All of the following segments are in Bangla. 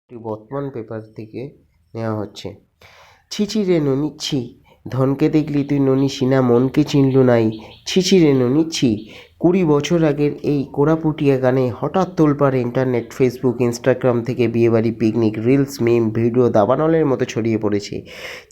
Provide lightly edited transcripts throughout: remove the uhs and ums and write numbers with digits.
একটি বর্তমান পেপার থেকে নেওয়া হচ্ছে। ছিছি রে ননি ছি, ধনকে দেখলি তুই ননি সিনা মনকে চিনলু নাই। ছিছি রে ননি ছি। 20 বছর আগের এই কোরাপুটিয়া গানে হঠাৎ তোলপাড় ইন্টারনেট, ফেসবুক, ইনস্টাগ্রাম থেকে বিয়েবাড়ি, পিকনিক, রিলস, মিম, ভিডিও দাবানলের মতো ছড়িয়ে পড়েছে।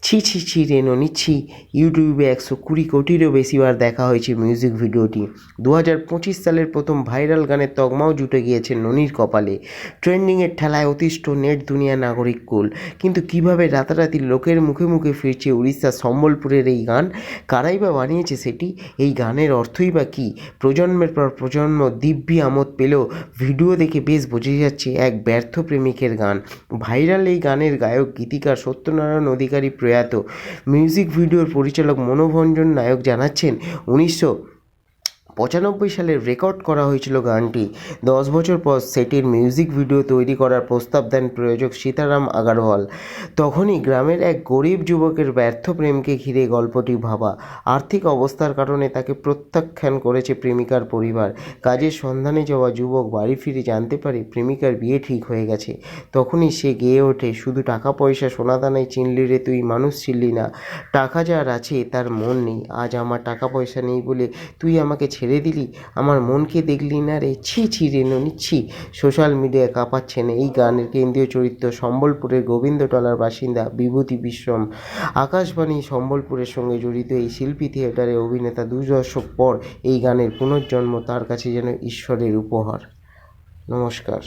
ছি ছি ছি রে ননি ছি। ইউটিউবে 120 কোটিরও বেশিবার দেখা হয়েছে মিউজিক ভিডিওটি। 2025 সালের প্রথম ভাইরাল গানের তকমাও জুটে গিয়েছে ননির কপালে। ট্রেন্ডিংয়ের ঠেলায় অতিষ্ঠ নেট দুনিয়া নাগরিক কুল। কিন্তু কিভাবে রাতারাতি লোকের মুখে মুখে ফিরছে উড়িষ্যার সম্বলপুরের এই গান? কারাই বা বানিয়েছে সেটি? এই গানের অর্থই বা কী? প্রজন্মের পর প্রজন্ম দিব্যি আমোদ পেলেও ভিডিও দেখে বেশ বোঝা যাচ্ছে এক ব্যর্থ প্রেমিকের গান। ভাইরাল এই গানের গায়ক গীতিকার সত্যনারায়ণ অধিকারী প্রয়াত। মিউজিক ভিডিওর পরিচালক মনোভঞ্জন নায়ক জানাচ্ছেন, 1995 সালে রেকর্ড করা হয়েছিল গানটি। 10 বছর পর সেটির মিউজিক ভিডিও তৈরি করার প্রস্তাব দেন প্রযোজক সীতারাম আগরওয়াল। তখনই গ্রামের এক গরিব যুবকের ব্যর্থ প্রেমকে ঘিরে গল্পটি ভাবা। আর্থিক অবস্থার কারণে তাকে প্রত্যাখ্যান করেছে প্রেমিকার পরিবার। কাজের সন্ধানে যাওয়া যুবক বাড়ি ফিরে জানতে পারে প্রেমিকার বিয়ে ঠিক হয়ে গেছে। তখনই সে গেয়ে ওঠে, শুধু টাকা পয়সা সোনাদানায় চিনলি রে তুই মানুষ ছিলি না। টাকা যার আছে তার মন নেই। আজ আমার টাকা পয়সা নেই বলে তুই আমাকে ছেড়ে দিলি, আমার মনকে দেখলি না রে। ছি ছি রে ননি ছি। সোশ্যাল মিডিয়ায় কাঁপাচ্ছেন এই গানের কেন্দ্রীয় চরিত্র সম্বলপুরের গোবিন্দটলার বাসিন্দা বিভূতি বিশ্রম। আকাশবাণী সম্বলপুরের সঙ্গে জড়িত এই শিল্পী থিয়েটারে অভিনেতা 2 দশক পর এই গানের পুনর্জন্ম তার কাছে যেন ঈশ্বরের উপহার। নমস্কার।